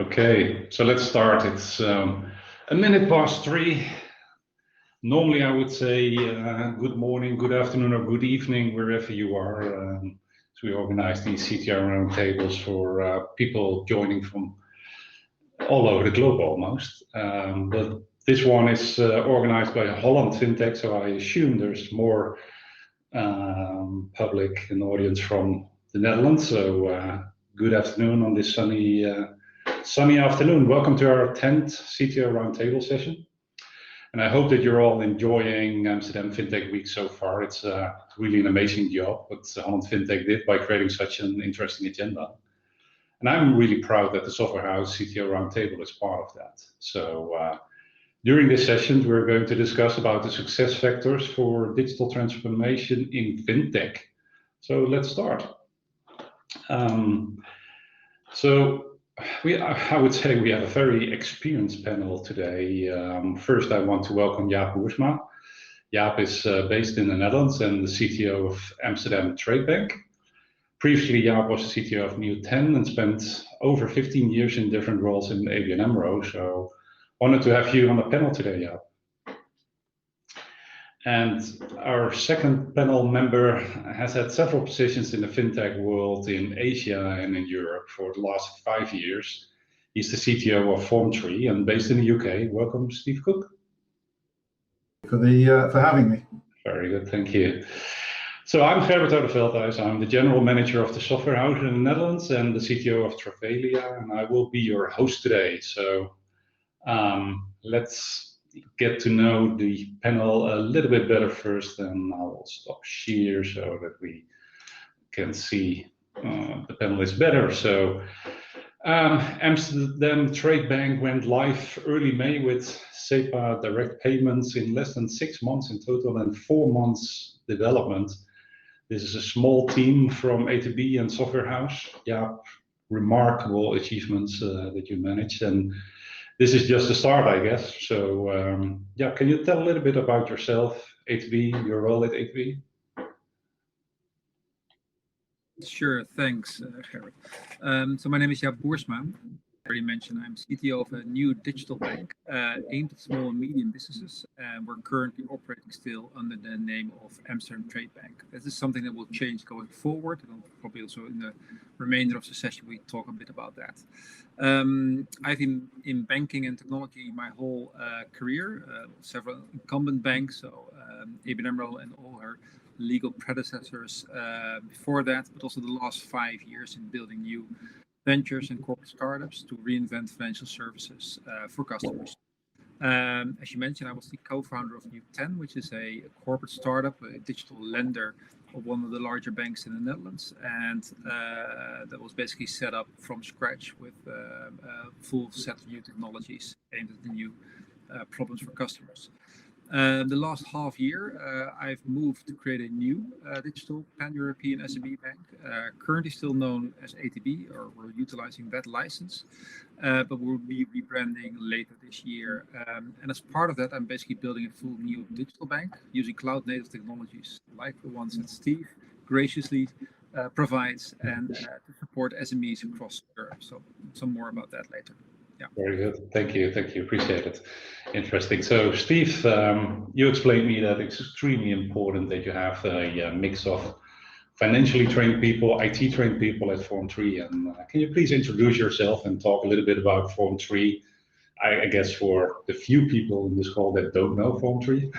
Okay, so let's start. It's a minute past 3. Normally, I would say good morning, good afternoon, or good evening, wherever you are. So we organize these CTO Roundtables for people joining from all over the globe almost. But this one is organized by Holland FinTech, so I assume there's more public and audience from the Netherlands. So good afternoon on this sunny afternoon. Welcome to our 10th CTO Roundtable session. And I hope that you're all enjoying Amsterdam FinTech Week so far. It's really an amazing job what Holland FinTech did by creating such an interesting agenda. And I'm really proud that the Software House CTO Roundtable is part of that. So during this session, we're going to discuss about the success factors for digital transformation in FinTech. So let's start. I would say we have a very experienced panel today. First, I want to welcome Jaap Boersma. Jaap is based in the Netherlands and the CTO of Amsterdam Trade Bank. Previously, Jaap was the CTO of New10 and spent over 15 years in different roles in ABN AMRO. So honored to have you on the panel today, Jaap. And our second panel member has had several positions in the FinTech world in Asia and in Europe for the last 5 years. He's the CTO of Formtree and based in the UK. Welcome, Steve Cook. For having me. Very good, thank you. So I'm Gerrit Oudeveldhuis. I'm the General Manager of the Software House in the Netherlands and the CTO of Travalia, and I will be your host today. So let's get to know the panel a little bit better first, and I will stop share so that we can see the panelists better. So Amsterdam Trade Bank went live early May with SEPA direct payments in less than 6 months in total and 4 months development. This is a small team from A2B and Software House. Yeah, remarkable achievements that you managed, and this is just the start, I guess. So, yeah, can you tell a little bit about yourself, A2B, your role at A2B? Sure, thanks, Gerrit. So my name is Jaap Boersma. I already mentioned I'm CTO of a new digital bank aimed at small and medium businesses, and we're currently operating still under the name of Amsterdam Trade Bank. This is something that will change going forward, and probably also in the remainder of the session we talk a bit about that. I've been in banking and technology my whole career, several incumbent banks, so ABN AMRO and all her legal predecessors before that, but also the last 5 years in building new ventures and corporate startups to reinvent financial services for customers. As you mentioned, I was the co-founder of New10, which is a corporate startup, a digital lender of one of the larger banks in the Netherlands, and that was basically set up from scratch with a full set of new technologies aimed at the new problems for customers. The last half year, I've moved to create a new digital pan-European SME bank, currently still known as A2B, or we're utilizing that license, but we'll be rebranding later this year. And as part of that, I'm basically building a full new digital bank using cloud-native technologies like the ones that Steve graciously provides and to support SMEs across Europe. So some more about that later. Yeah. Very good. Thank you. Appreciate it. Interesting. So, Steve, you explained to me that it's extremely important that you have a mix of financially trained people, IT trained people at Formtree. And can you please introduce yourself and talk a little bit about Formtree? I guess for the few people in this call that don't know Formtree,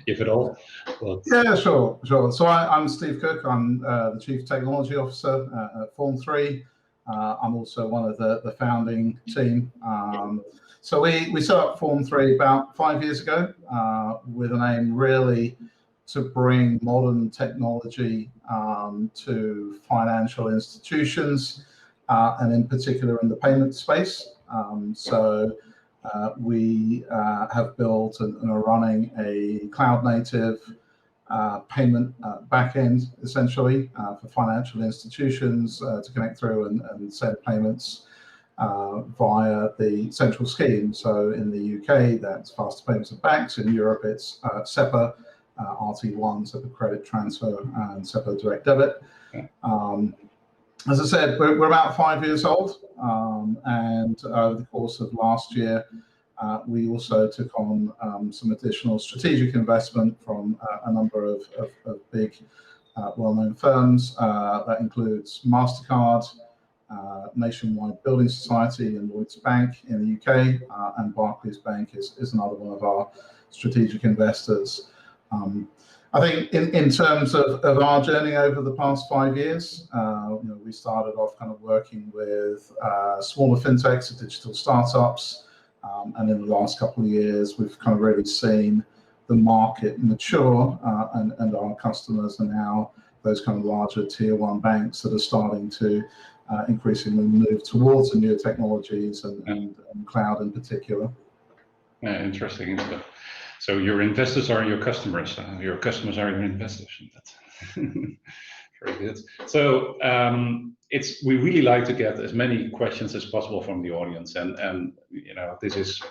if at all. But... Yeah, sure. So I'm Steve Cook. I'm the Chief Technology Officer at Formtree. I'm also one of the founding team. So we set up Formtree about 5 years ago with an aim really to bring modern technology to financial institutions and in particular in the payment space. We have built and are running a cloud-native payment backend, essentially, for financial institutions to connect through and send payments via the central scheme. So in the UK, that's faster payments of banks. In Europe, it's SEPA, RT1, SEPA credit transfer, and SEPA direct debit. as I said, we're about 5 years old, and over the course of last year, we also took on some additional strategic investment from a number of big, well-known firms. That includes MasterCard, Nationwide Building Society, and Lloyds Bank in the UK, and Barclays Bank is another one of our strategic investors. I think in terms of our journey over the past 5 years, we started off kind of working with smaller fintechs and digital startups, and in the last couple of years, we've kind of really seen the market mature, and our customers are now those kind of larger tier one banks that are starting to increasingly move towards the newer technologies and cloud in particular. Interesting. So your investors are your customers. Your customers are your investors. That's very good. So we really like to get as many questions as possible from the audience, and this is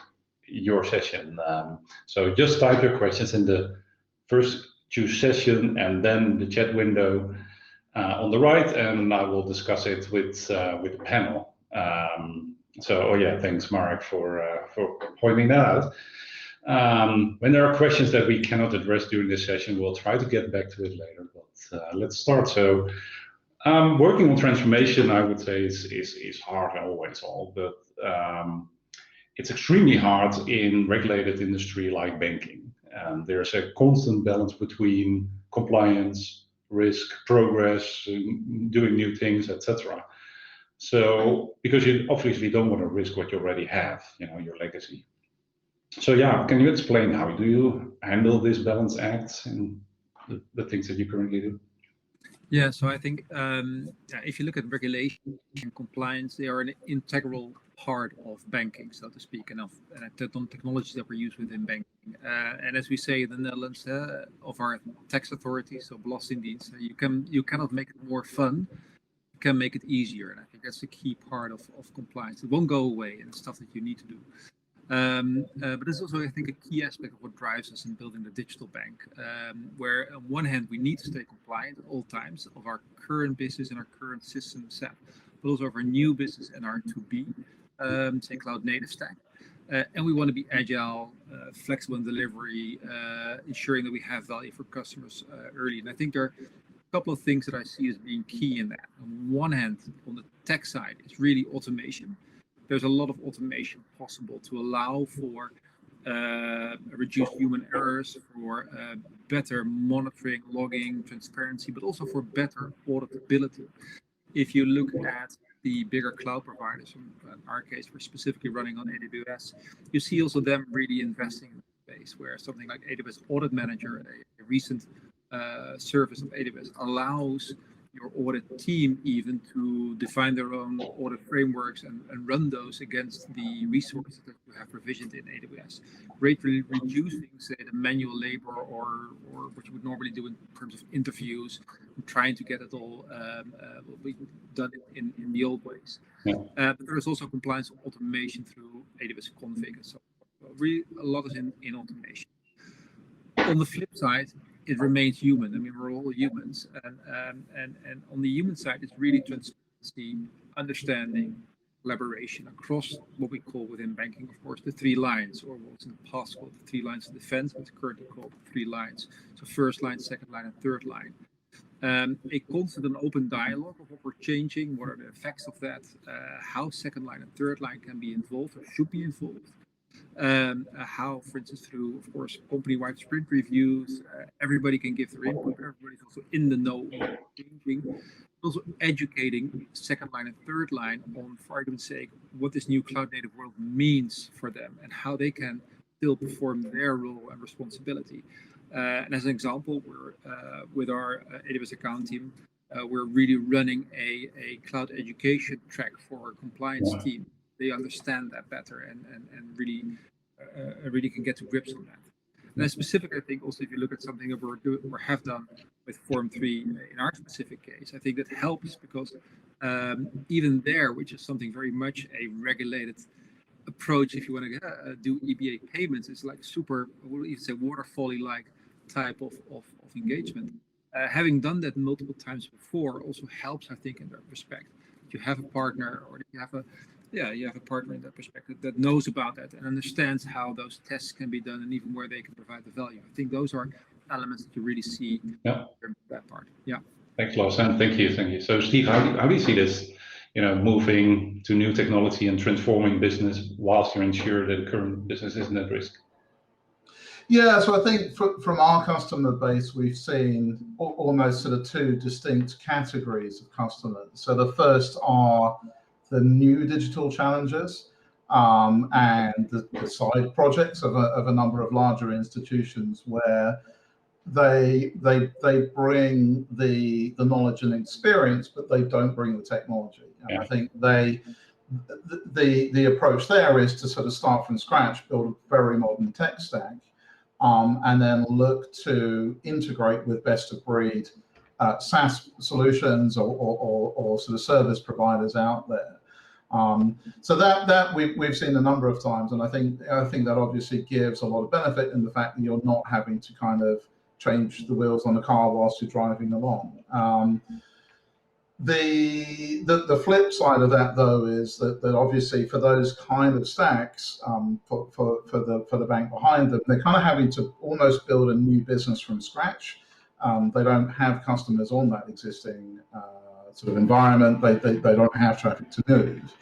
your session. So just type your questions in the first choose session and then the chat window on the right, and I will discuss it with the panel. Thanks, Mark, for pointing that out. When there are questions that we cannot address during this session, we'll try to get back to it later, but let's start. So working on transformation, I would say, is hard always, but it's extremely hard in regulated industry like banking. There's a constant balance between compliance, risk, progress, doing new things, etc. So because you obviously don't want to risk what you already have, your legacy. So can you explain how do you handle this balance act and the things that you currently do? Yeah, so I think if you look at regulation and compliance, they are an integral part of banking, so to speak, and of technologies that we use within banking. And as we say in the Netherlands, of our tax authorities, so Belastingdienst, you cannot make it more fun, you can make it easier. And I think that's the key part of compliance. It won't go away, and it's stuff that you need to do. But it's also, I think, a key aspect of what drives us in building the digital bank, where on one hand, we need to stay compliant at all times of our current business and our current system set, but also of our new business and our to-be, say, cloud native stack. And we want to be agile, flexible in delivery, ensuring that we have value for customers early. And I think there are a couple of things that I see as being key in that. On one hand, on the tech side, it's really automation. There's a lot of automation possible to allow for reduced human errors, for better monitoring, logging, transparency, but also for better auditability. If you look at the bigger cloud providers, in our case, we're specifically running on AWS, you see also them really investing in the space where something like AWS Audit Manager, a recent service of AWS, allows your audit team even to define their own audit frameworks and run those against the resources that you have provisioned in AWS, greatly reducing, say, the manual labor or what you would normally do in terms of interviews, trying to get it all done in the old ways. Yeah. But there is also compliance automation through AWS config and so on. Really, a lot is in automation. On the flip side, it remains human. I mean, we're all humans, and on the human side, it's really transparency, understanding, collaboration across what we call within banking, of course, the three lines, or what's in the past called the three lines of defense, what's currently called the three lines. So first line, second line, and third line. A constant and open dialogue of what we're changing, what are the effects of that, how second line and third line can be involved or should be involved. How, for instance, through, of course, company-wide sprint reviews, everybody can give their input, everybody's also in the know of what's changing. Also educating second line and third line on, for argument's sake, what this new cloud-native world means for them and how they can still perform their role and responsibility. And as an example, we're with our AWS account team, we're really running a cloud education track for our compliance team. They understand that better and really can get to grips on that. And then specifically, I think also if you look at something that we have done with Form 3 in our specific case, I think that helps because even there, which is something very much a regulated approach, if you want to do EBA payments, it's like super, we'll even say waterfall-like type of engagement. Having done that multiple times before also helps, I think, in that respect. You have a partner, or you have a partner in that perspective that knows about that and understands how those tests can be done and even where they can provide the value. I think those are elements that you really see in that part. Yeah. Thanks, Lars, and thank you. So, Steve, how do you see this? Moving to new technology and transforming business whilst you ensure that the current business isn't at risk? Yeah, so I think from our customer base, we've seen almost sort of two distinct categories of customers. So the first are the new digital challenges and the side projects of a number of larger institutions where they bring the knowledge and experience, but they don't bring the technology. And I think the approach there is to sort of start from scratch, build a very modern tech stack, and then look to integrate with best of breed SaaS solutions or sort of service providers out there. So that we've seen a number of times, and I think that obviously gives a lot of benefit in the fact that you're not having to kind of change the wheels on the car whilst you're driving along. The flip side of that, though, is that obviously for those kind of stacks, for the bank behind them, they're kind of having to almost build a new business from scratch. They don't have customers on that existing sort of environment. They don't have traffic to move.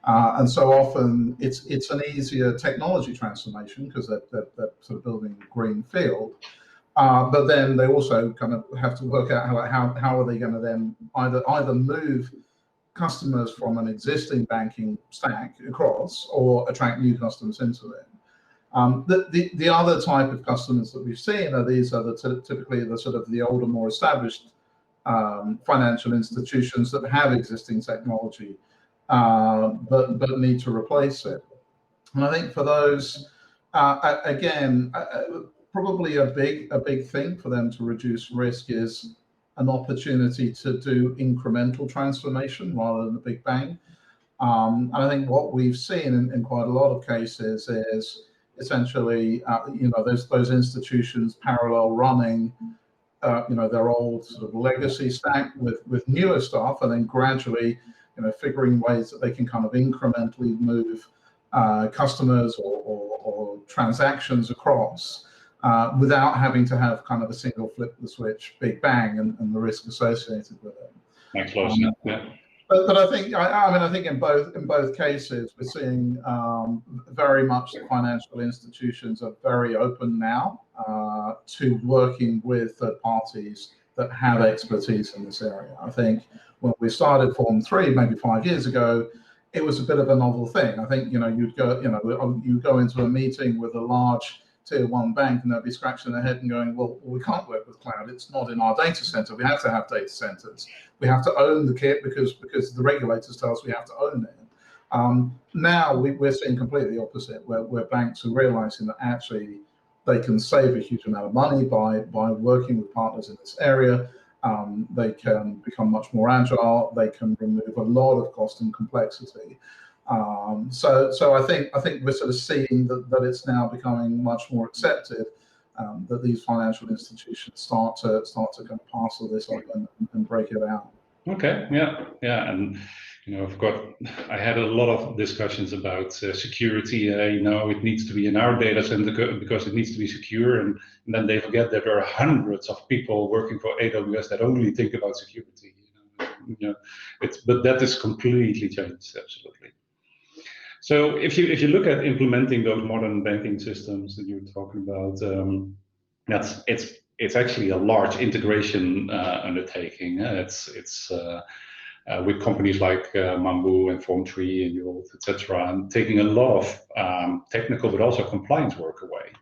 And so often it's an easier technology transformation because they're sort of building a green field. But then they also kind of have to work out how are they going to then either move customers from an existing banking stack across or attract new customers into it. The other type of customers that we've seen are typically the sort of the older, more established financial institutions that have existing technology, but need to replace it. And I think for those, again, probably a big thing for them to reduce risk is an opportunity to do incremental transformation rather than a big bang. And I think what we've seen in quite a lot of cases is essentially, those institutions parallel running, their old sort of legacy stack with newer stuff, and then gradually, figuring ways that they can kind of incrementally move customers or transactions across without having to have kind of a single flip the switch, big bang, and the risk associated with it. Thanks, Lars. But I think I think in both cases we're seeing very much the financial institutions are very open now to working with third parties that have expertise in this area. I think when we started Form 3 maybe 5 years ago, it was a bit of a novel thing. I think you'd go into a meeting with a large tier 1 bank and they'd be scratching their head and going, well, we can't work with cloud. It's not in our data center. We have to have data centers. We have to own the kit because the regulators tell us we have to own it. Now we're seeing completely the opposite, where banks are realizing that actually they can save a huge amount of money by working with partners in this area. They can become much more agile. They can remove a lot of cost and complexity. So I think we're sort of seeing that it's now becoming much more accepted that these financial institutions start to kind of parcel this up and break it out. Okay, yeah, and I had a lot of discussions about security. It needs to be in our data center because it needs to be secure, and then they forget that there are hundreds of people working for AWS that only think about security. But that is completely changed, absolutely. So if you look at implementing those modern banking systems that you're talking about, it's actually a large integration undertaking. It's with companies like Mambu and Form3 and Yolt, etc., and taking a lot of technical but also compliance work away.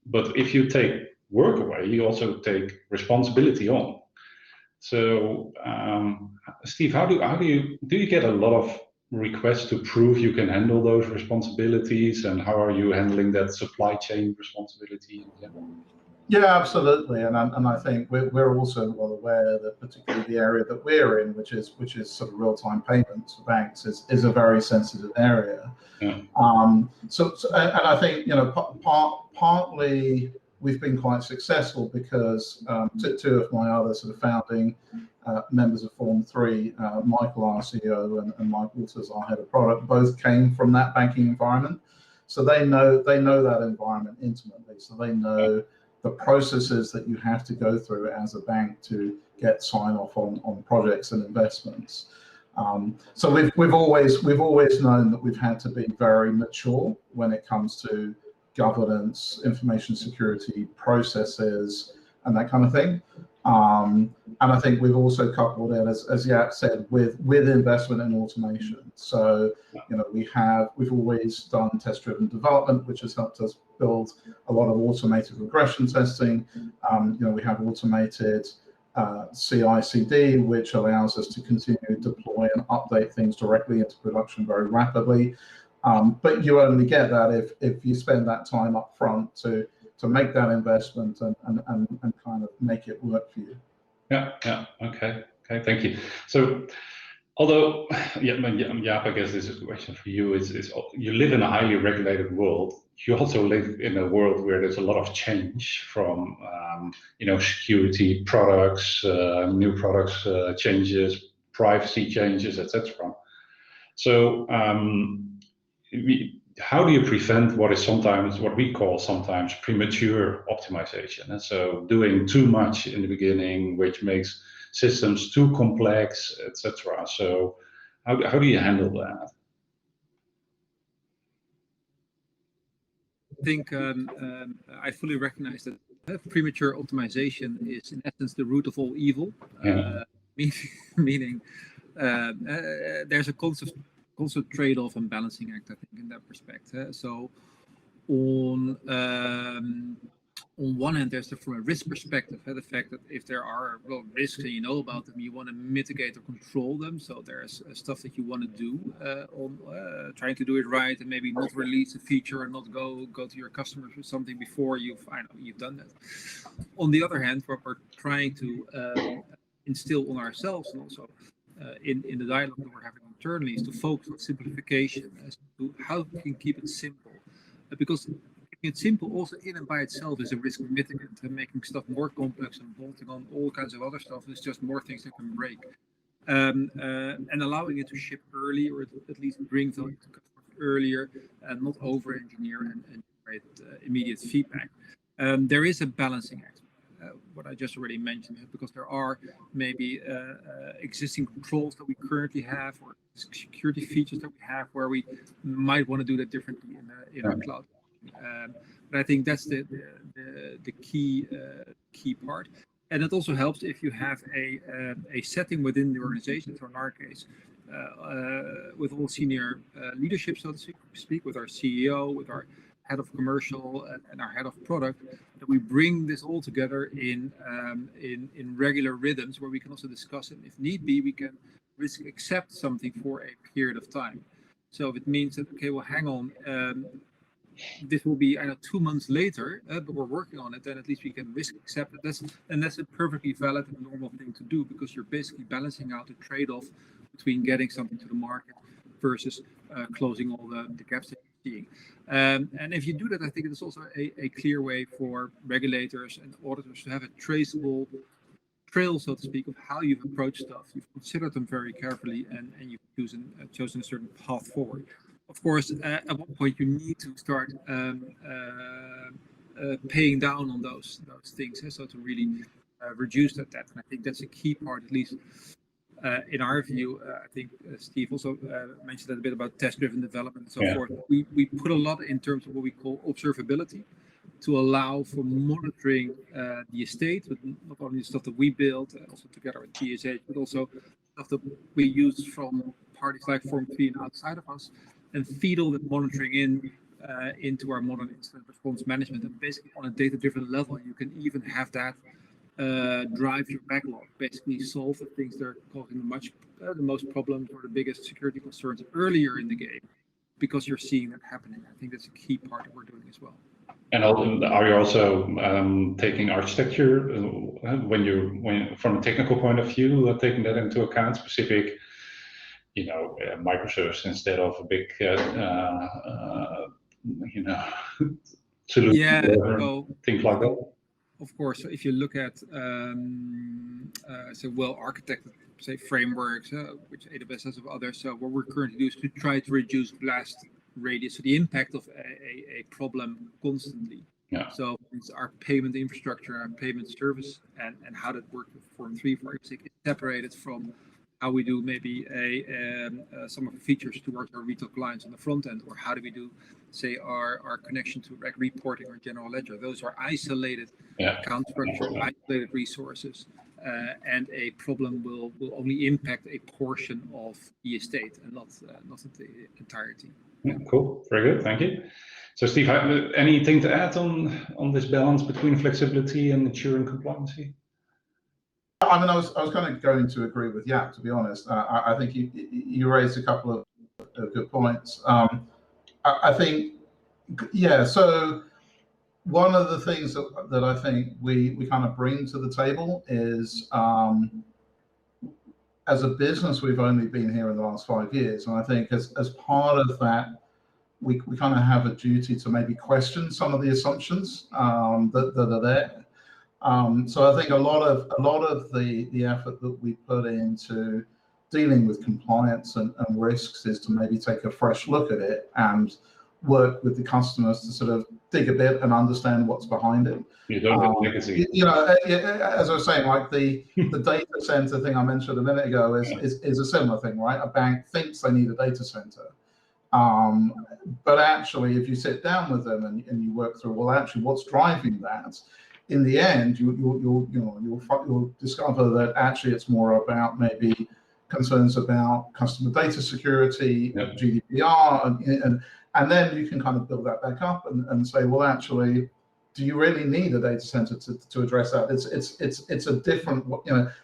But if you take work away, you also take responsibility on. So, Steve, how do you get a lot of requests to prove you can handle those responsibilities, and how are you handling that supply chain responsibility in general? Yeah, absolutely, and I think we're also well aware that particularly the area that we're in, which is sort of real-time payments for banks, is a very sensitive area. Yeah. So and I think partly we've been quite successful because two of my other sort of founding members of Form 3, Michael, our CEO, and Mike Walters, our head of product, both came from that banking environment. So they know that environment intimately. So they know the processes that you have to go through as a bank to get sign off on projects and investments. So we've always known that we've had to be very mature when it comes to governance, information security, processes, and that kind of thing. And I think we've also coupled it, as Jaap said, with investment in automation. So we've always done test-driven development, which has helped us build a lot of automated regression testing. We have automated CI/CD, which allows us to continue to deploy and update things directly into production very rapidly. But you only get that if you spend that time up front to make that investment and kind of make it work for you. Yeah. Okay, thank you. So, although, Jaap, I guess this is a question for you. Is you live in a highly regulated world. You also live in a world where there's a lot of change from, security products, new products changes, privacy changes, etc. So, how do you prevent what we call sometimes premature optimization? And so doing too much in the beginning, which makes systems too complex, etc. So how do you handle that? I think I fully recognize that premature optimization is in essence the root of all evil. Meaning there's a constant trade-off and balancing act, I think, in that respect. So on one hand, there's from a risk perspective, the fact that if there are risks and you know about them, you want to mitigate or control them. So there's stuff that you want to do on trying to do it right, and maybe not release a feature and not go to your customers with something before you've done that. On the other hand, what we're trying to instill on ourselves and also in the dialogue that we're having internally is to focus on simplification as to how we can keep it simple, because it's simple also in and by itself is a risk mitigant, and making stuff more complex and bolting on all kinds of other stuff is just more things that can break. And allowing it to ship early, or at least bring value to customers earlier, and not over-engineer and generate immediate feedback. There is a balancing act, what I just already mentioned, because there are maybe existing controls that we currently have, or security features that we have, where we might want to do that differently in our cloud. But I think that's the key part, and it also helps if you have a setting within the organization. So in our case, with all senior leadership, so to speak, with our CEO, with our head of commercial, and our head of product, that we bring this all together in regular rhythms, where we can also discuss it. If need be, we can risk accept something for a period of time. So if it means that, okay, well, hang on, this will be 2 months later, but we're working on it, then at least we can risk accept it. That's a perfectly valid and normal thing to do, because you're basically balancing out the trade-off between getting something to the market versus closing all the gaps that you're seeing. And if you do that, I think it is also a clear way for regulators and auditors to have a traceable trail, so to speak, of how you've approached stuff. You've considered them very carefully, and you've chosen a certain path forward. Of course, at one point you need to start paying down on those things, so to really reduce that debt. And I think that's a key part, at least in our view. I think Steve also mentioned that a bit about test-driven development and so forth. We put a lot in terms of what we call observability, to allow for monitoring the estate, but not only the stuff that we build, also together with TSH, but also stuff that we use from parties like Form 3 and outside of us, and feed all that monitoring into our modern incident response management. And basically on a data-driven level, you can even have that drive your backlog, basically solve the things that are causing the most problems or the biggest security concerns earlier in the game, because you're seeing that happening. I think that's a key part that we're doing as well. And are you also taking architecture when from a technical point of view, taking that into account, specific, microservices instead of a big, solution, Yeah, whatever, things like that. of course. So if you look at say well-architected say frameworks, which AWS has of others, so what we're currently doing is to try to reduce blast radius, so the impact of a problem constantly. Yeah. So it's our payment infrastructure, our payment service, and how that works with Form 3, for example, is separated from how we do maybe some of the features towards our retail clients on the front end, or how do we do, say, our connection to reporting or general ledger. Those are isolated account structure, isolated resources, and a problem will only impact a portion of the estate and not the entirety. Yeah, cool, very good, thank you. So Steve, anything to add on this balance between flexibility and ensuring compliancy? I mean, I was kind of going to agree with Jaap, to be honest. I think you raised a couple of good points. I think, yeah, so one of the things that I think we kind of bring to the table is, as a business, we've only been here in the last 5 years. And I think as part of that, we kind of have a duty to maybe question some of the assumptions that are there. So I think a lot of the effort that we put into dealing with compliance and risks is to maybe take a fresh look at it and work with the customers to sort of dig a bit and understand what's behind it. You don't have legacy. You know, as I was saying, like the data center thing I mentioned a minute ago is a similar thing, right? A bank thinks they need a data center. But actually, if you sit down with them and you work through, well, actually, what's driving that? In the end, you'll discover that actually it's more about maybe concerns about customer data security, GDPR, and then you can kind of build that back up and say, well, actually, do you really need a data center to address that? It's a different,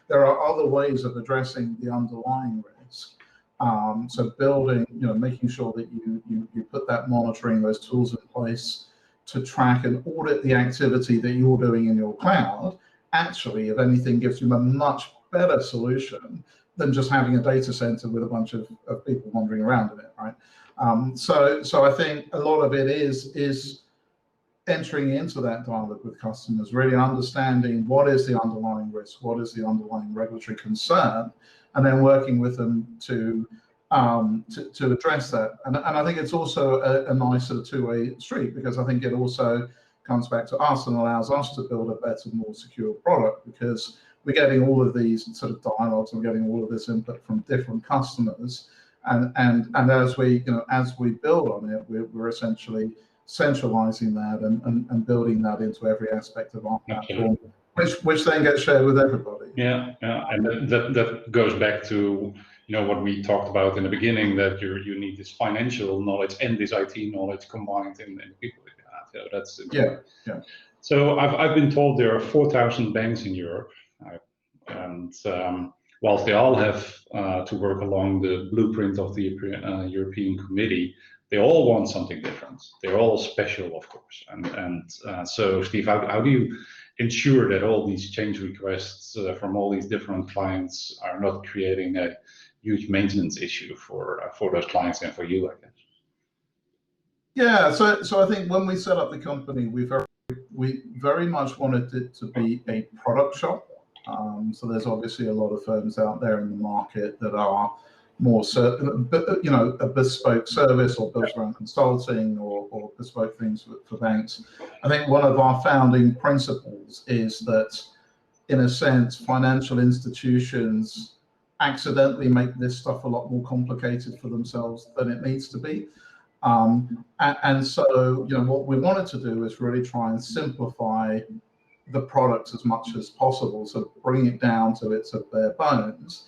there are other ways of addressing the underlying risk. So building, making sure that you put that monitoring, those tools in place to track and audit the activity that you're doing in your cloud, actually, if anything, gives you a much better solution than just having a data center with a bunch of people wandering around in it, right? So I think a lot of it is entering into that dialogue with customers, really understanding what is the underlying risk, what is the underlying regulatory concern, and then working with them to address that. And I think it's also a nice sort of two-way street, because I think it also comes back to us and allows us to build a better, more secure product, because we're getting all of these sort of dialogues, and we're getting all of this input from different customers. And as we build on it, we're essentially centralizing that and building that into every aspect of our platform, which then gets shared with everybody. Yeah, and that goes back to what we talked about in the beginning, that you need this financial knowledge and this IT knowledge combined in the people that you have. So that's important. Yeah. So I've been told there are 4,000 banks in Europe, and whilst they all have to work along the blueprint of the European Committee, they all want something different. They're all special, of course. And so, Steve, how do you ensure that all these change requests from all these different clients are not creating a huge maintenance issue for those clients and for you, I guess? Yeah, so I think when we set up the company, we very much wanted it to be a product shop. So there's obviously a lot of firms out there in the market that are more certain, a bespoke service or built around consulting or bespoke things for banks. I think one of our founding principles is that, in a sense, financial institutions accidentally make this stuff a lot more complicated for themselves than it needs to be. And so, what we wanted to do is really try and simplify the product as much as possible, so bring it down to its bare bones,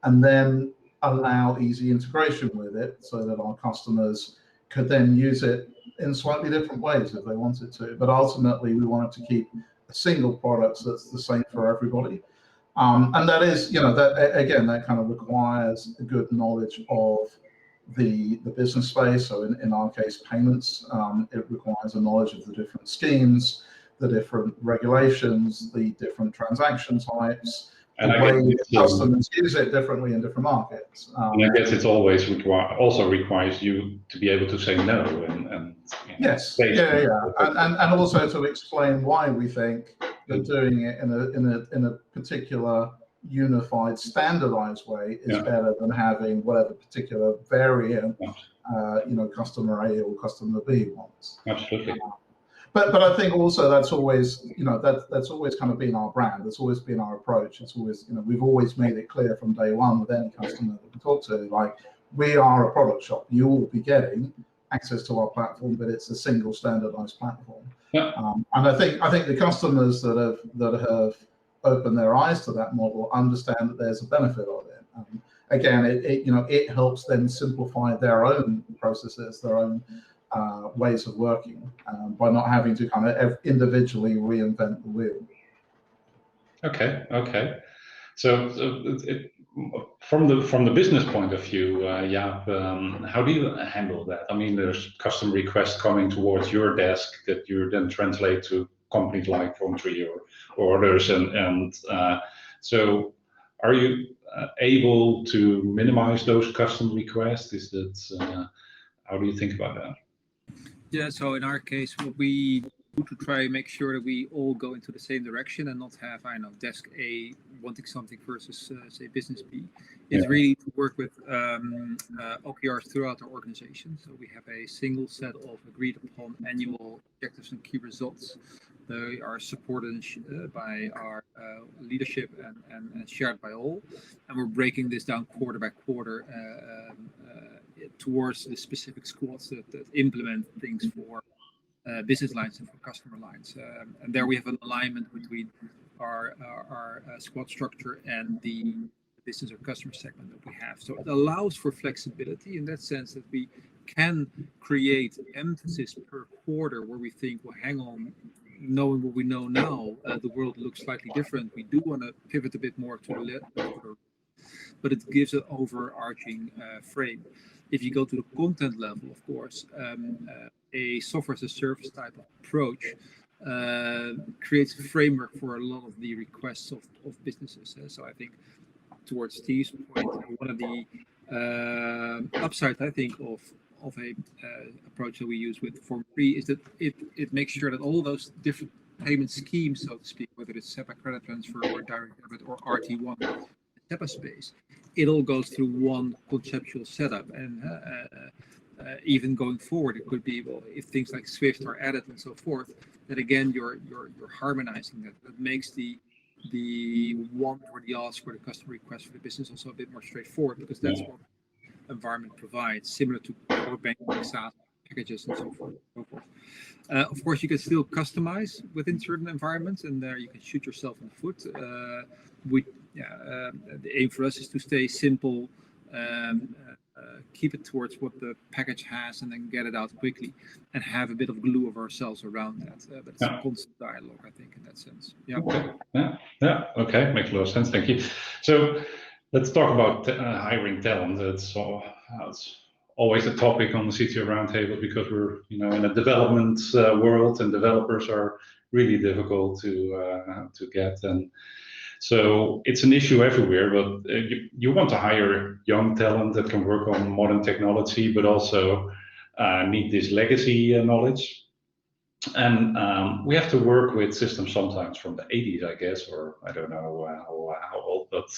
and then allow easy integration with it, so that our customers could then use it in slightly different ways if they wanted to. But ultimately, we wanted to keep a single product that's the same for everybody. And that is, that kind of requires a good knowledge of the business space. So in our case, payments, it requires a knowledge of the different schemes, the different regulations, the different transaction types, And the way customers use it differently in different markets. And I guess it's always also requires you to be able to say no and yes, and also to explain why we think that doing it in a particular unified, standardized way is better than having whatever particular variant, customer A or customer B wants. Absolutely. But I think also that's always, that's always kind of been our brand. That's always been our approach. It's always, we've always made it clear from day one with any customer that we talk to, like, we are a product shop. You will be getting access to our platform, but it's a single standardized platform. Yeah. And I think the customers that have opened their eyes to that model understand that there's a benefit of it. Again, it helps them simplify their own processes, their own ways of working, by not having to kind of individually reinvent the wheel. Okay. So from the business point of view, Jaap, how do you handle that? I mean, there's custom requests coming towards your desk that you then translate to companies like Form3 or others, and so are you able to minimize those custom requests? Is that how do you think about that? Yeah, so in our case, what we do to try and make sure that we all go into the same direction and not have, desk A wanting something versus, say, business B, is really to work with OKRs throughout our organization. So we have a single set of agreed upon annual objectives and key results. They are supported by our leadership and shared by all. And we're breaking this down quarter by quarter towards the specific squads that implement things for business lines and for customer lines. And there we have an alignment between our squad structure and the business or customer segment that we have. So it allows for flexibility in that sense that we can create emphasis per quarter where we think, well, hang on, knowing what we know now, the world looks slightly different. We do want to pivot a bit more to the left, but it gives an overarching frame. If you go to the content level, of course, a software as a service type of approach creates a framework for a lot of the requests of businesses. So I think towards Steve's point, one of the upsides, I think, of a approach that we use with Form3 is that it makes sure that all those different payment schemes, so to speak, whether it's SEPA credit transfer or direct debit or RT1 SEPA space, it all goes through one conceptual setup. And even going forward, it could be, well, if things like Swift are added and so forth, that again you're harmonizing that. That makes the want or the ask or the customer request for the business also a bit more straightforward, because that's what environment provides, similar to core banking SaaS packages and so forth. Of course, you can still customize within certain environments, and there you can shoot yourself in the foot. The aim for us is to stay simple, keep it towards what the package has, and then get it out quickly, and have a bit of glue of ourselves around that. But it's a constant dialogue, I think, in that sense. Okay, makes a lot of sense. Thank you. So let's talk about hiring talent. It's always a topic on the CTO Roundtable because we're in a development world, and developers are really difficult to get, and so it's an issue everywhere. But you want to hire young talent that can work on modern technology, but also need this legacy knowledge. And we have to work with systems sometimes from the 80s, I guess, or I don't know how old, but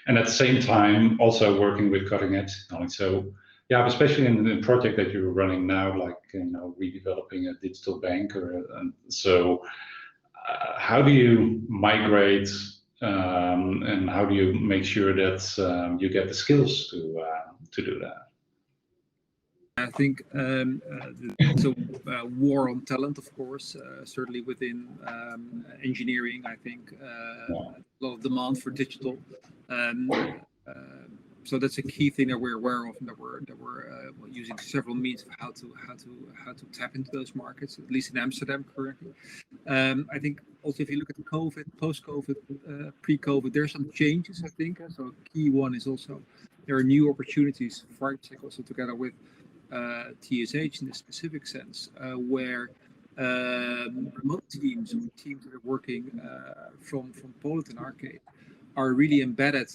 and at the same time also working with cutting edge technology. So yeah, especially in the project that you're running now, like redeveloping a digital bank, how do you migrate and how do you make sure that you get the skills to do that? I think it's a war on talent, of course, certainly within engineering. I think a lot of demand for digital. So that's a key thing that we're aware of, and that we're using several means of how to tap into those markets, at least in Amsterdam currently. I think also if you look at COVID, post-COVID, pre-COVID, there are some changes, I think. So a key one is also there are new opportunities for FinTech, also together with TSH in the specific sense, where remote teams or teams that are working from Poland in our case are really embedded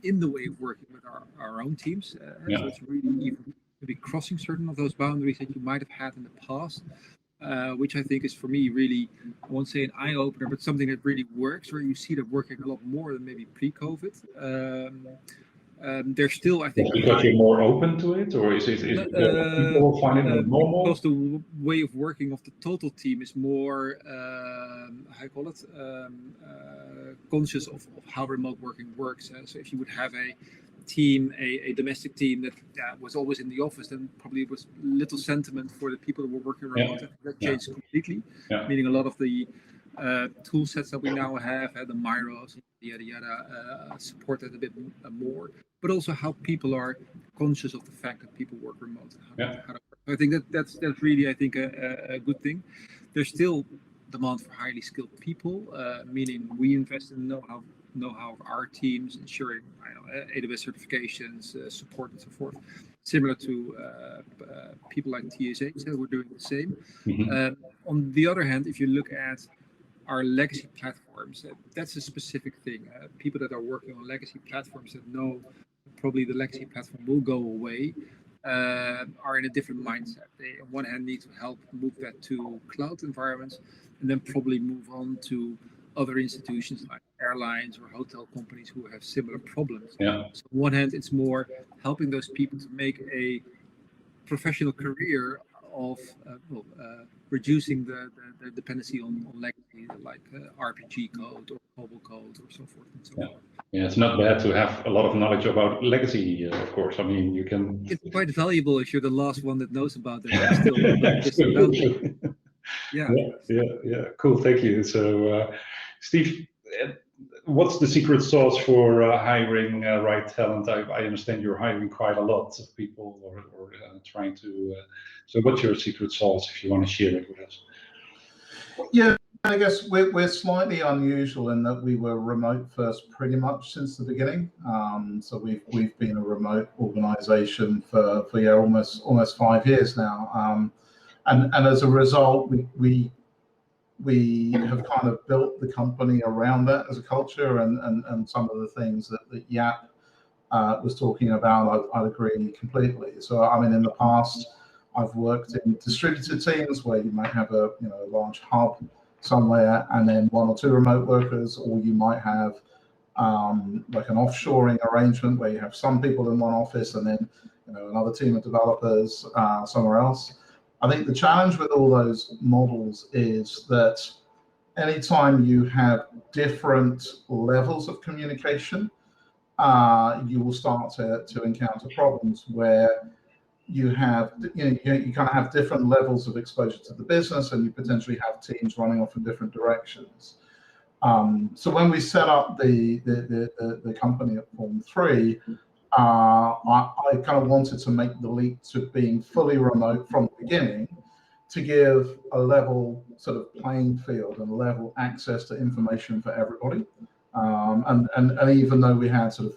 in the way of working with our own teams. So it's really even maybe crossing certain of those boundaries that you might have had in the past, which I think is for me really, I won't say an eye opener, but something that really works, where you see that working a lot more than maybe pre-COVID. There's still, I think, because you're more open to it, or is it people find it normal? Because the way of working of the total team is more, how you call it, conscious of how remote working works. So if you would have a team, a domestic team that was always in the office, then probably it was little sentiment for the people that were working remote. That changed completely, meaning a lot of the tool sets that we now have, the Miros, yada yada, support that a bit more, but also how people are conscious of the fact that people work remote. I think that's really, I think, a good thing. There's still demand for highly skilled people, meaning we invest in know-how of our teams, ensuring AWS certifications, support, and so forth. Similar to people like TSH, we're doing the same. On the other hand, if you look at our legacy platforms, that's a specific thing. People that are working on legacy platforms that know probably the legacy platform will go away are in a different mindset. They, on one hand, need to help move that to cloud environments, and then probably move on to other institutions like airlines or hotel companies who have similar problems. So on one hand, it's more helping those people to make a professional career of reducing the dependency on legacy, like RPG code or COBOL code or so forth and so on. Yeah, it's not bad to have a lot of knowledge about legacy, of course. I mean, you can... It's quite valuable if you're the last one that knows about it. Yeah, cool, thank you. So, Steve, what's the secret sauce for hiring right talent? I understand you're hiring quite a lot of people, or trying to. So, what's your secret sauce, if you want to share it with us? Yeah, I guess we're slightly unusual in that we were remote first pretty much since the beginning. So we've been a remote organization for almost 5 years now, and as a result, we have kind of built the company around that as a culture, and some of the things that Jaap was talking about, I'd agree completely. So I mean, in the past, I've worked in distributed teams where you might have a large hub somewhere and then 1 or 2 remote workers, or you might have like an offshoring arrangement where you have some people in one office and then another team of developers somewhere else. I think the challenge with all those models is that anytime you have different levels of communication, you will start to encounter problems where you have, you kind of have different levels of exposure to the business, and you potentially have teams running off in different directions. So when we set up the company at Form 3, I kind of wanted to make the leap to being fully remote from the beginning, to give a level sort of playing field and level access to information for everybody. And even though we had sort of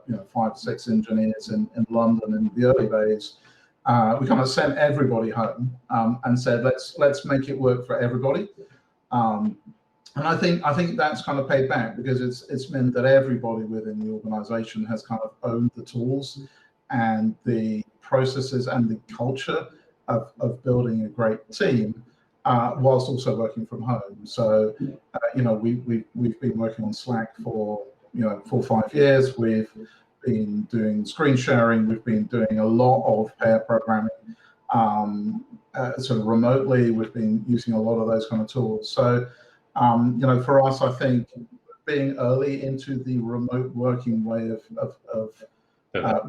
5 or 6 engineers in London in the early days, we kind of sent everybody home and said, let's make it work for everybody. And I think that's kind of paid back, because it's meant that everybody within the organization has kind of owned the tools and the processes and the culture of building a great team, whilst also working from home. So, we've been working on Slack for 4 or 5 years. We've been doing screen sharing. We've been doing a lot of pair programming, sort of remotely. We've been using a lot of those kind of tools. So, for us, I think being early into the remote working way of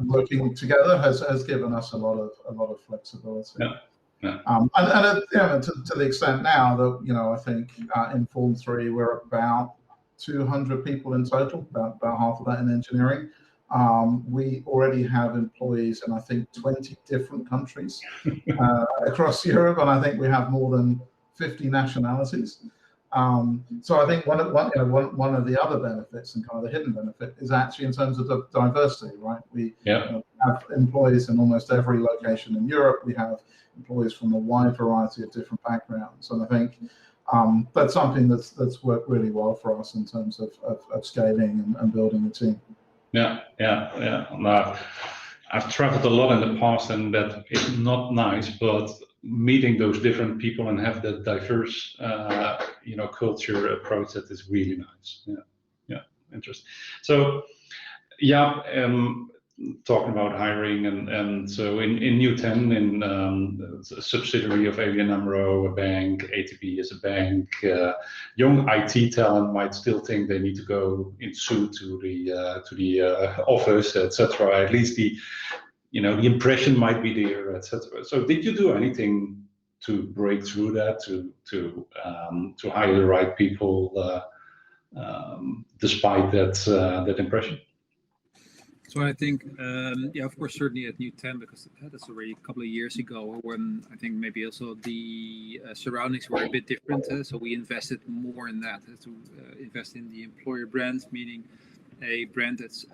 working together has given us a lot of flexibility. And to the extent now that I think in Form 3 we're about 200 people in total, about half of that in engineering. We already have employees in I think 20 different countries across Europe, and I think we have more than 50 nationalities. So I think one of the other benefits, and kind of the hidden benefit, is actually in terms of the diversity, right? We have employees in almost every location in Europe. We have employees from a wide variety of different backgrounds, and I think That's something that's worked really well for us in terms of scaling and building the team. Yeah. No, I've traveled a lot in the past, and that is not nice, but meeting those different people and have that diverse, culture approach, that is really nice. Yeah, interesting. So, yeah, talking about hiring, and so in New 10, in a subsidiary of ABN AMRO, a bank, ATB is a bank. Young IT talent might still think they need to go in suit to the office, etc. At least the impression might be there, etc. So did you do anything to break through that, to hire the right people despite that impression? So I think, of course, certainly at New 10, because that's already a couple of years ago, when I think maybe also the surroundings were a bit different. So we invested more in that, to invest in the employer brand, meaning a brand that's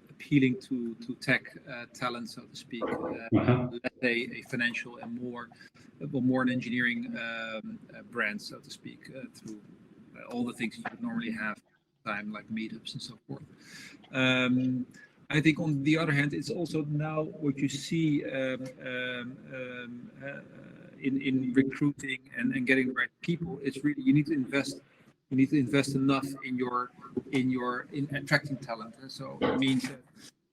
appealing to tech talent, so to speak. Let's say a financial and more an engineering brand, so to speak, through all the things you would normally have time, like meetups and so forth. I think on the other hand, it's also now what you see in recruiting and getting the right people. It's really, you need to invest enough in attracting talent. So it means that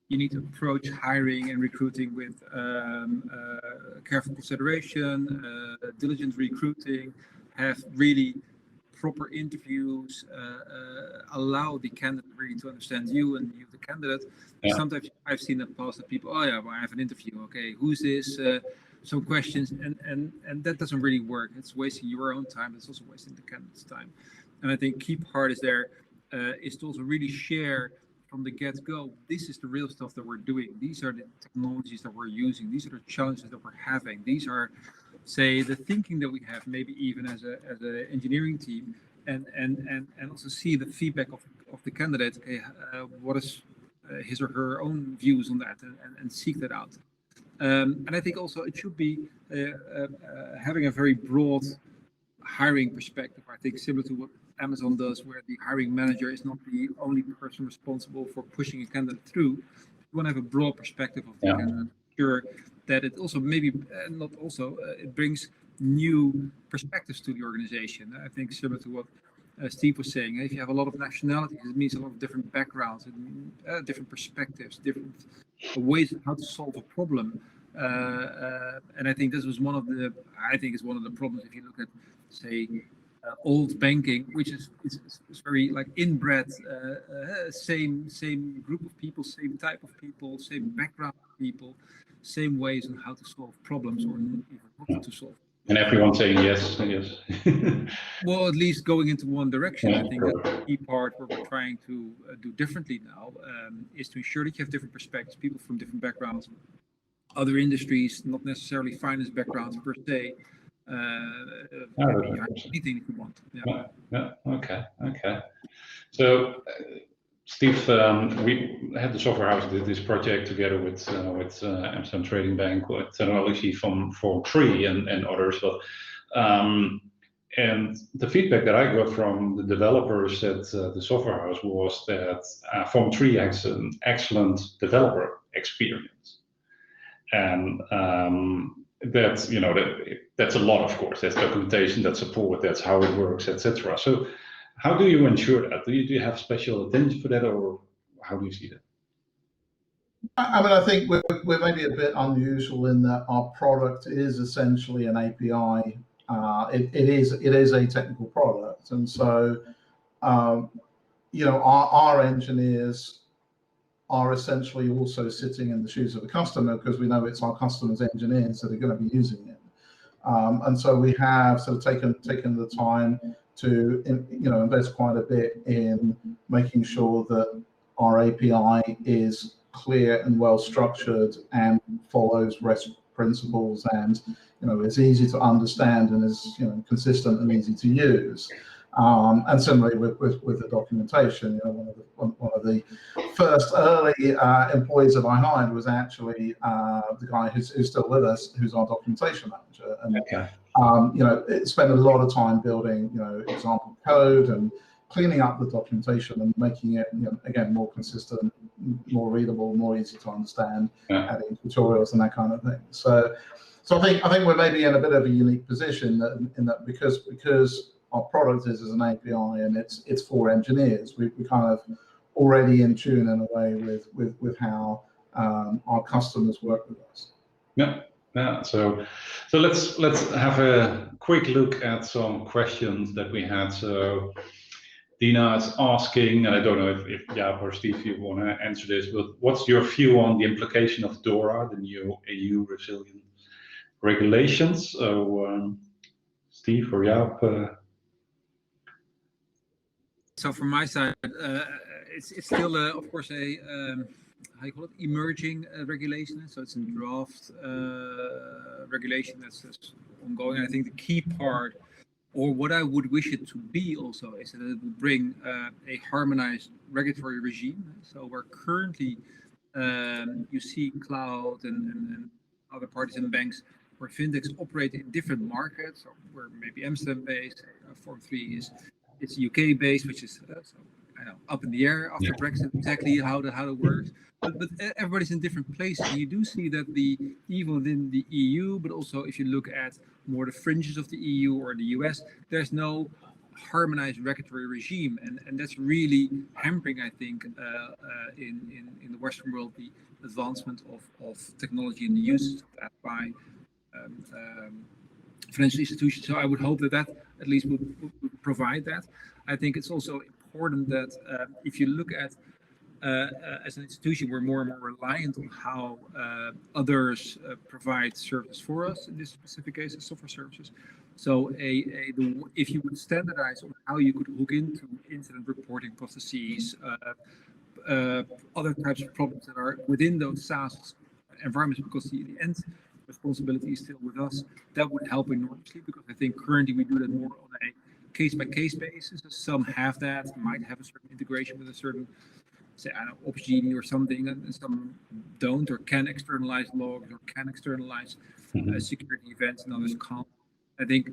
you need to approach hiring and recruiting with careful consideration, diligent recruiting, have really proper interviews, allow the candidate really to understand you and you the candidate. Yeah. Sometimes I've seen in the past that people, I have an interview, okay, who's this? Some questions, and that doesn't really work. It's wasting your own time. It's also wasting the candidate's time. And I think key part is there is to also really share from the get-go. This is the real stuff that we're doing. These are the technologies that we're using. These are the challenges that we're having. These are, say, the thinking that we have, maybe even as an engineering team, and also see the feedback of the candidate. Okay, what is his or her own views on that, and seek that out. And I think also it should be having a very broad hiring perspective. I think similar to what Amazon does, where the hiring manager is not the only person responsible for pushing a candidate through. You want to have a broad perspective of the candidate. Sure that it also it brings new perspectives to the organization. I think similar to what Steve was saying, if you have a lot of nationalities, it means a lot of different backgrounds, and different perspectives, different ways of how to solve a problem. And I think this was one of the problems if you look at, say, old banking, which is very like inbred, same group of people, same type of people, same background of people, same ways on how to solve problems, or even not to solve. And everyone saying yes. Well, at least going into one direction. I think that's the key part where we're trying to do differently now, is to ensure that you have different perspectives, people from different backgrounds, other industries, not necessarily finance backgrounds per se. Anything if you want. Okay. So, Steve, we had the software house did this project together with Amsterdam Trading Bank, with technology from Form 3 and others. But and the feedback that I got from the developers at the software house was that Form 3 has an excellent developer experience, and that's that's a lot, of course. That's documentation, that's support, that's how it works, etc. So, how do you ensure that? Do you have special attention for that, or how do you see that? I mean, I think we're maybe a bit unusual in that our product is essentially an API. It is a technical product, and so our engineers are essentially also sitting in the shoes of the customer, because we know it's our customers' engineers that are going to be using it. And so we have sort of taken the time to invest quite a bit in making sure that our API is clear and well structured and follows REST principles, and is easy to understand and is consistent and easy to use. And similarly with the documentation, one of the first early employees that I hired was actually the guy who's still with us, who's our documentation manager. And spend a lot of time building, example code and cleaning up the documentation and making it, again, more consistent, more readable, more easy to understand, adding tutorials and that kind of thing. So I think we're maybe in a bit of a unique position in that because our product is as an API and it's for engineers, we kind of already in tune in a way with how our customers work with us. Yeah. So let's have a quick look at some questions that we had. So Dina is asking, and I don't know if Jaap or Steve, you want to answer this, but what's your view on the implication of DORA, the new EU resilient regulations? So Steve or Jaap? So from my side, it's still, of course, a how you call it, emerging regulation. So it's a draft regulation that's ongoing. I think the key part, or what I would wish it to be also, is that it would bring a harmonized regulatory regime. So where currently you see cloud and other parties and banks where fintechs operate in different markets, or where maybe Amsterdam based, Form 3 it's UK based, which is I know, up in the air after Brexit, exactly how it works. But everybody's in different places. And you do see that even within the EU, but also if you look at more the fringes of the EU or the US, there's no harmonized regulatory regime, and that's really hampering, I think, in the Western world, the advancement of technology and the use of that by financial institutions. So I would hope that at least would provide that. I think it's also important that if you look at as an institution, we're more and more reliant on how others provide service for us, in this specific case, software services. So if you would standardize on how you could hook into incident reporting processes, other types of problems that are within those SaaS environments, because the end responsibility is still with us, that would help enormously, because I think currently we do that more on a case-by-case basis. Some have that, might have a certain integration with a certain, say, I don't know, Ops Genie or something, and some don't, or can externalize logs, or can externalize security events, and others can't. I think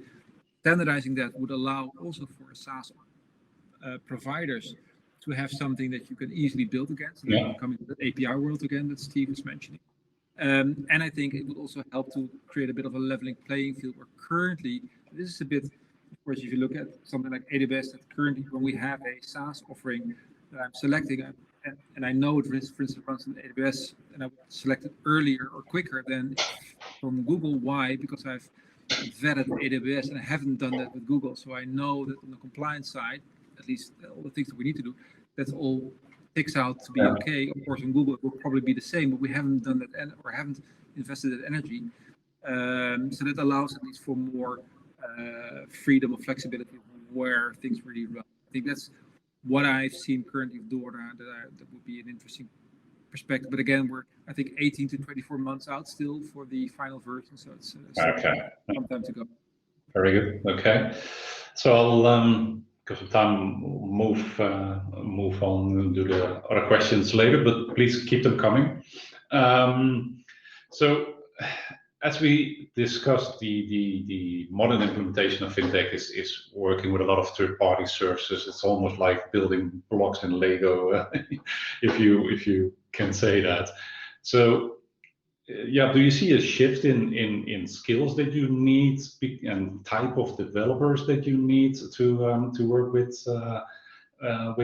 standardizing that would allow also for SaaS providers to have something that you can easily build against, and then coming to the API world again that Steve was mentioning. And I think it would also help to create a bit of a leveling playing field, where currently, this is a bit, of course, if you look at something like AWS, that currently when we have a SaaS offering that I'm selecting, and I know it, for instance, runs on AWS, and I would select it earlier or quicker than from Google. Why? Because I've vetted AWS, and I haven't done that with Google. So I know that on the compliance side, at least all the things that we need to do, that's all ticks out to be okay. Of course, on Google it will probably be the same, but we haven't done that or haven't invested that energy. So that allows at least for more freedom or flexibility where things really run. I think that's what I've seen currently with DORA, that would be an interesting perspective. But again, we're, I think, 18 to 24 months out still for the final version, so it's some time to go. Very good. Okay, so I'll because of time, move on and do the other questions later, but please keep them coming. So as we discussed, the modern implementation of fintech is working with a lot of third-party services. It's almost like building blocks in Lego, if you can say that. So yeah, do you see a shift in skills that you need and type of developers that you need to work with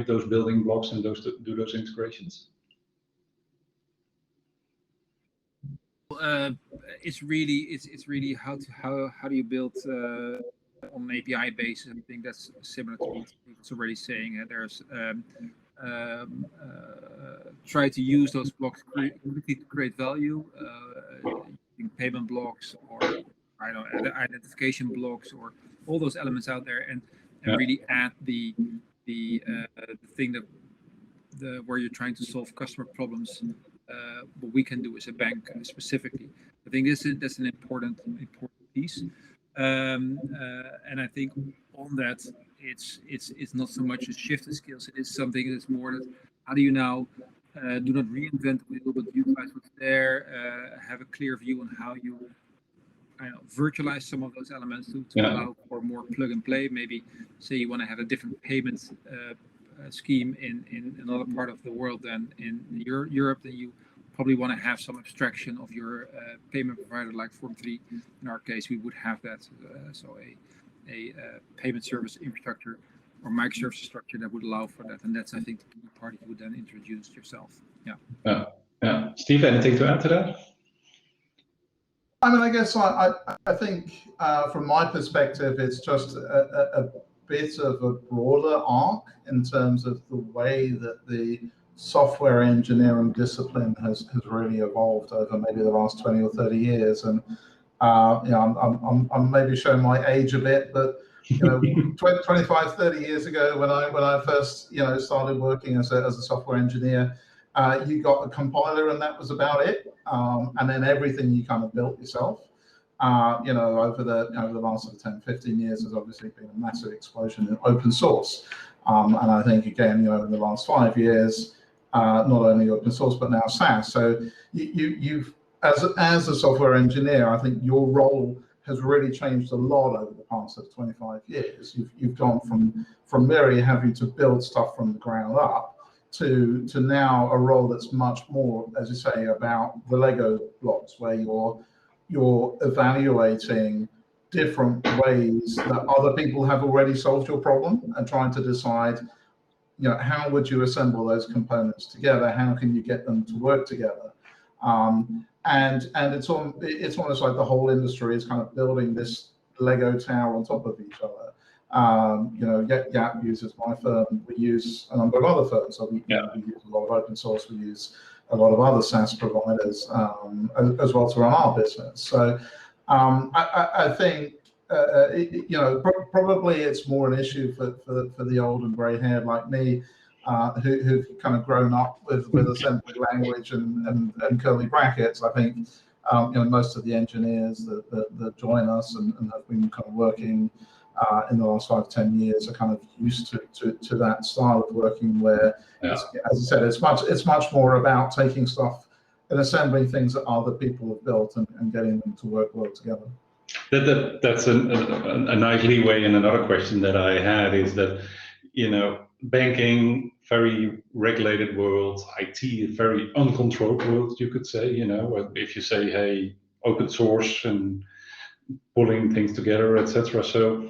those building blocks and do those integrations? It's really how do you build on an API basis. I think that's similar to what Steve's already saying. There's try to use those blocks to create value, using payment blocks, or I don't know, identification blocks, or all those elements out there, and really add the thing that where you're trying to solve customer problems. What we can do as a bank specifically. I think that's an important piece, and I think on that it's not so much a shift in skills. It is something that's more that how do you now do not reinvent a little, but utilize what's there, have a clear view on how you virtualize some of those elements to allow for more plug and play. Maybe say you want to have a different payment scheme in another part of the world than in Europe, then you probably want to have some abstraction of your payment provider, like Form3. In our case, we would have that. So a payment service infrastructure or microservice structure that would allow for that. And that's, I think, the key part you would then introduce yourself. Yeah. Steve, anything to add to that? I mean, I guess I think from my perspective, it's just a bit of a broader arc in terms of the way that the software engineering discipline has really evolved over maybe the last 20 or 30 years. And I'm maybe showing my age a bit, but 25, 30 years ago, when I first started working as a software engineer, you got a compiler and that was about it. And then everything you kind of built yourself. Over the last sort of 10, 15 years, there's obviously been a massive explosion in open source. And I think, again, in the last 5 years, not only open source, but now SaaS. So you've, as a software engineer, I think your role has really changed a lot over the past 25 years. You've gone from merely having to build stuff from the ground up to now a role that's much more, as you say, about the Lego blocks, where you're evaluating different ways that other people have already solved your problem and trying to decide, how would you assemble those components together? How can you get them to work together? And it's almost like the whole industry is kind of building this Lego tower on top of each other. Jaap uses my firm. We use a number of other firms. So we use a lot of open source. We use a lot of other SaaS providers as well to run our business. So I think probably it's more an issue for the old and grey-haired like me, who've kind of grown up with assembly language and curly brackets. I think most of the engineers that join us and have been kind of working in the last 5 to 10 years are kind of used to that style of working, where, as I said, it's much more about taking stuff and assembling things that other people have built and getting them to work well together. That's a nice leeway. And another question that I had is that, banking, very regulated world, IT, very uncontrolled world, you could say. If you say, hey, open source and pulling things together, etc. So,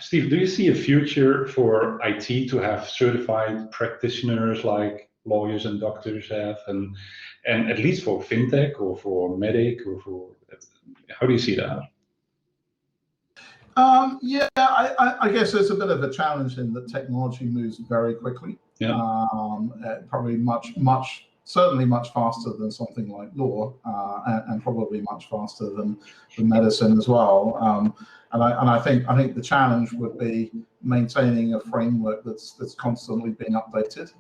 Steve, do you see a future for IT to have certified practitioners like lawyers and doctors have, and at least for fintech or for medic or for, how do you see that? I guess there's a bit of a challenge in that technology moves very quickly. Probably certainly much faster than something like law, and probably much faster than medicine as well. And I think the challenge would be maintaining a framework that's constantly being updated.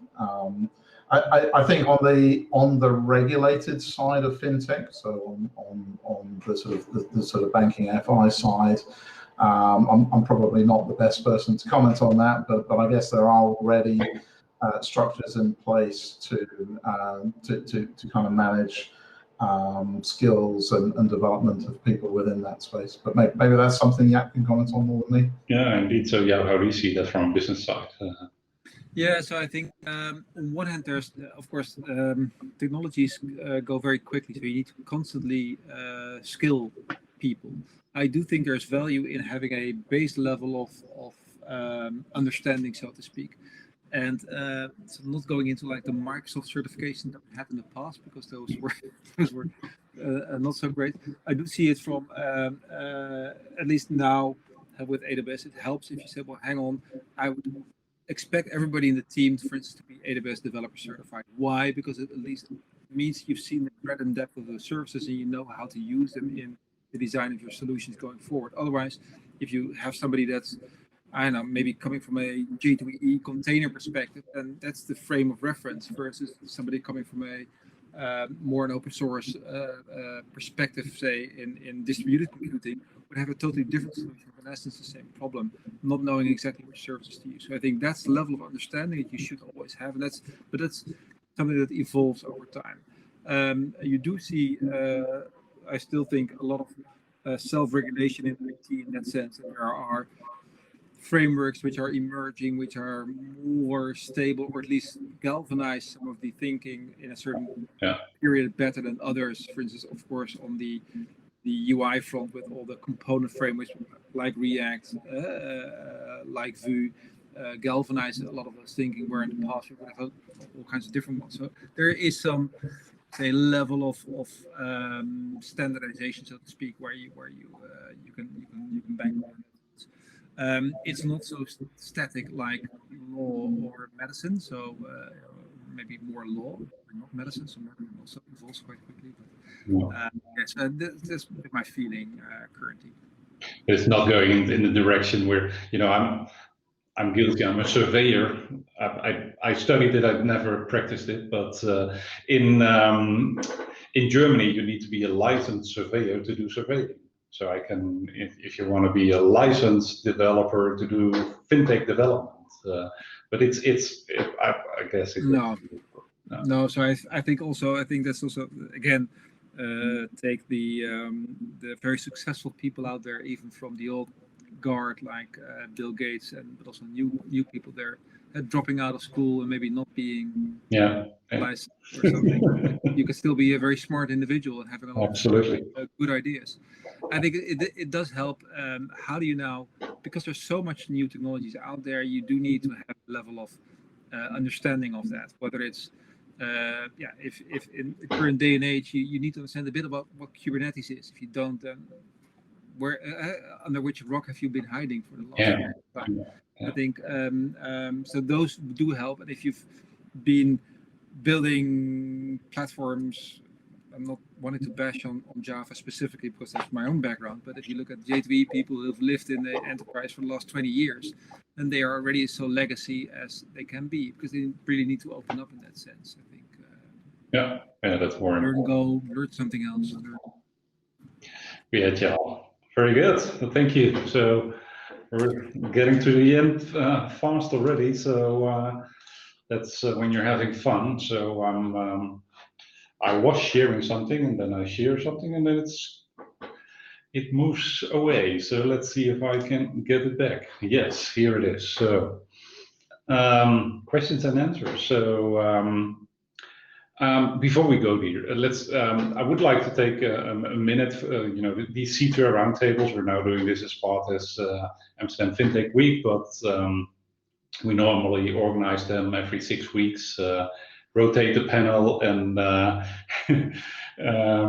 I think on the regulated side of fintech, so on the sort of banking FI side, I'm probably not the best person to comment on that, but I guess there are already structures in place to kind of manage skills and development of people within that space. But maybe that's something Jaap can comment on more than me. Yeah, indeed. So how do you see that from a business side? So I think on one hand, there's, of course, technologies go very quickly, so you need to constantly skill people. I do think there's value in having a base level of understanding, so to speak. And so not going into like the Microsoft certification that we had in the past, because those were not so great. I do see it from at least now with AWS. It helps if you say, well, hang on, I would expect everybody in the team, for instance, to be AWS developer certified. Why? Because it at least means you've seen the breadth and depth of the services and you know how to use them in the design of your solutions going forward. Otherwise, if you have somebody that's, I don't know, maybe coming from a J2EE container perspective, and that's the frame of reference, versus somebody coming from a more an open source perspective, say in distributed computing, would have a totally different solution, but in essence the same problem, not knowing exactly which services to use. So I think that's the level of understanding that you should always have, and that's something that evolves over time. You do see, I still think, a lot of self-regulation in IT in that sense, and there are frameworks which are emerging, which are more stable, or at least galvanize some of the thinking in a certain period better than others. For instance, of course, on the UI front with all the component frameworks like React, like Vue, galvanize a lot of those thinking, where in the past we would have all kinds of different ones. So there is some, say, level of standardization, so to speak, where you can bank on it. It's not so static like law or medicine. So maybe more law, not medicine. So medicine also evolves quite quickly. But yes, that's my feeling currently. It's not going in the direction where, you know, I'm guilty. I'm a surveyor. I studied it. I've never practiced it, but in Germany, you need to be a licensed surveyor to do surveying. So I can, if you want to be a licensed developer to do fintech development, but I guess it no. So I think that's also, again, take the very successful people out there, even from the old guard, like Bill Gates, but also new people there, dropping out of school and maybe not being licensed or something. You can still be a very smart individual and having a lot of good ideas. I think it does help. How do you now, because there's so much new technologies out there, you do need to have a level of understanding of that, whether it's if in the current day and age you need to understand a bit about what Kubernetes is. If you don't, then where under which rock have you been hiding for the last year? I think so. Those do help. And if you've been building platforms, I'm not wanting to bash on Java specifically because that's my own background. But if you look at J2E people who've lived in the enterprise for the last 20 years, then they are already so legacy as they can be, because they really need to open up in that sense. I think. That's more learn Go, learn something else. Yeah, Jaap. Very good. Well, thank you. So we're getting to the end fast already. So that's when you're having fun. So I was sharing something, and then I share something, and then it moves away. So let's see if I can get it back. Yes, here it is. So questions and answers. So before we go here, I would like to take a minute. These CTO roundtables, we're now doing this as part of Amsterdam FinTech Week, but we normally organize them every 6 weeks. Rotate the panel and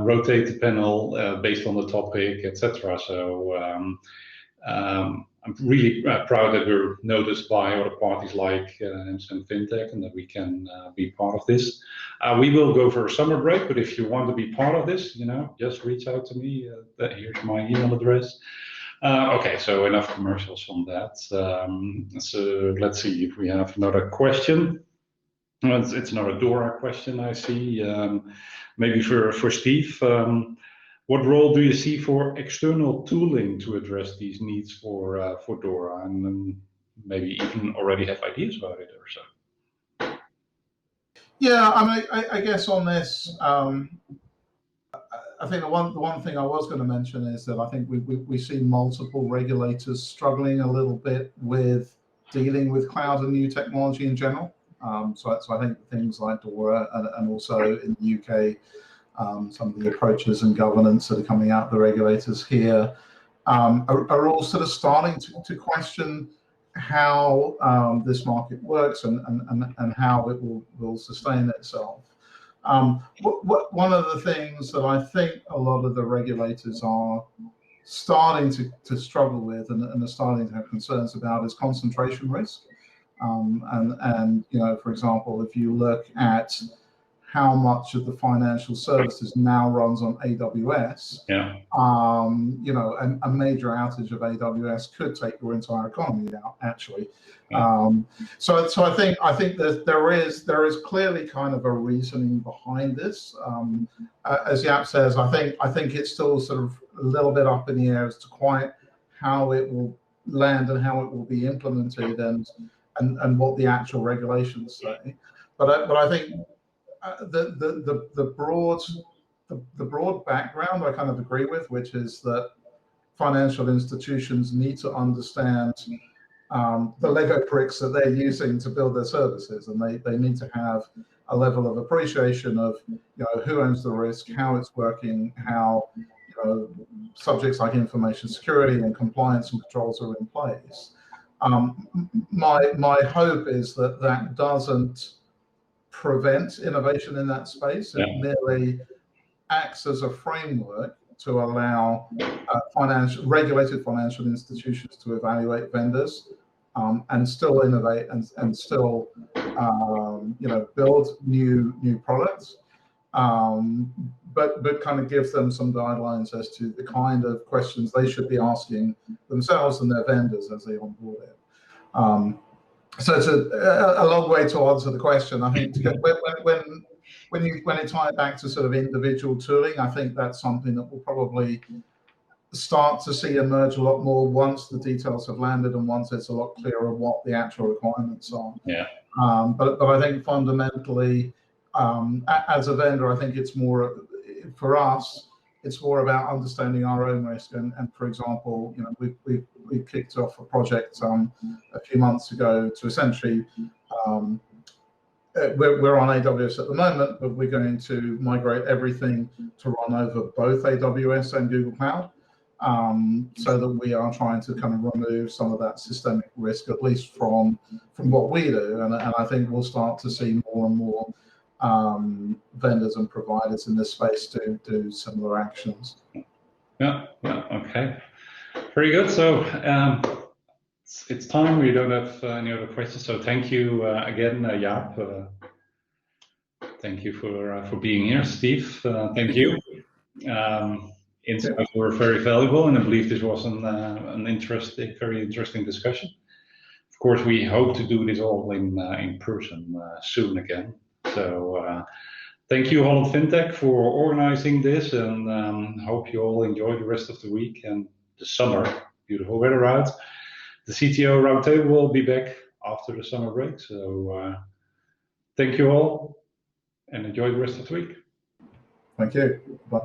rotate the panel based on the topic, etc. So I'm really proud that we're noticed by other parties like Amsterdam FinTech, and that we can be part of this. We will go for a summer break, but if you want to be part of this, just reach out to me. Here's my email address. Okay, so enough commercials on that. So let's see if we have another question. It's another Dora question, I see. Maybe for Steve. What role do you see for external tooling to address these needs for Dora, and maybe even already have ideas about it or so? Yeah, I mean, I guess on this, I think the one thing I was going to mention is that I think we see multiple regulators struggling a little bit with dealing with cloud and new technology in general. So I think things like Dora and also in the UK, some of the approaches and governance that are coming out of the regulators here are all sort of starting to question how this market works and how it will sustain itself. One of the things that I think a lot of the regulators are starting to struggle with and are starting to have concerns about is concentration risk. And for example, if you look at how much of the financial services now runs on AWS, a major outage of AWS could take your entire economy out, actually. So I think that there is clearly kind of a reasoning behind this. As Jaap says, I think it's still sort of a little bit up in the air as to quite how it will land and how it will be implemented and what the actual regulations say. But I think the broad background I kind of agree with, which is that financial institutions need to understand the Lego bricks that they're using to build their services, and they need to have a level of appreciation of who owns the risk, how it's working, how subjects like information security and compliance and controls are in place. My hope is that that doesn't prevent innovation in that space. It merely acts as a framework to allow regulated financial institutions to evaluate vendors and still innovate and still build new products, but kind of give them some guidelines as to the kind of questions they should be asking themselves and their vendors as they onboard it. So it's a long way to answer the question. I think when you tie it back to sort of individual tooling, I think that's something that will probably start to see emerge a lot more once the details have landed and once it's a lot clearer what the actual requirements are. Yeah. But I think fundamentally, as a vendor, I think it's more for us. It's more about understanding our own risk, and for example, we kicked off a project a few months ago to essentially we're on AWS at the moment, but we're going to migrate everything to run over both AWS and Google Cloud, so that we are trying to kind of remove some of that systemic risk, at least from what we do, and I think we'll start to see more and more vendors and providers in this space do similar actions. Yeah, okay. Very good. So it's time. We don't have any other questions. So thank you again, Jaap. Thank you for being here, Steve. Thank you. Insights were very valuable, and I believe this was an very interesting discussion. Of course, we hope to do this all in person soon again. So thank you, Holland FinTech, for organizing this, and hope you all enjoy the rest of the week and the summer. Beautiful weather out. The CTO Roundtable will be back after the summer break. So thank you all, and enjoy the rest of the week. Thank you. Bye.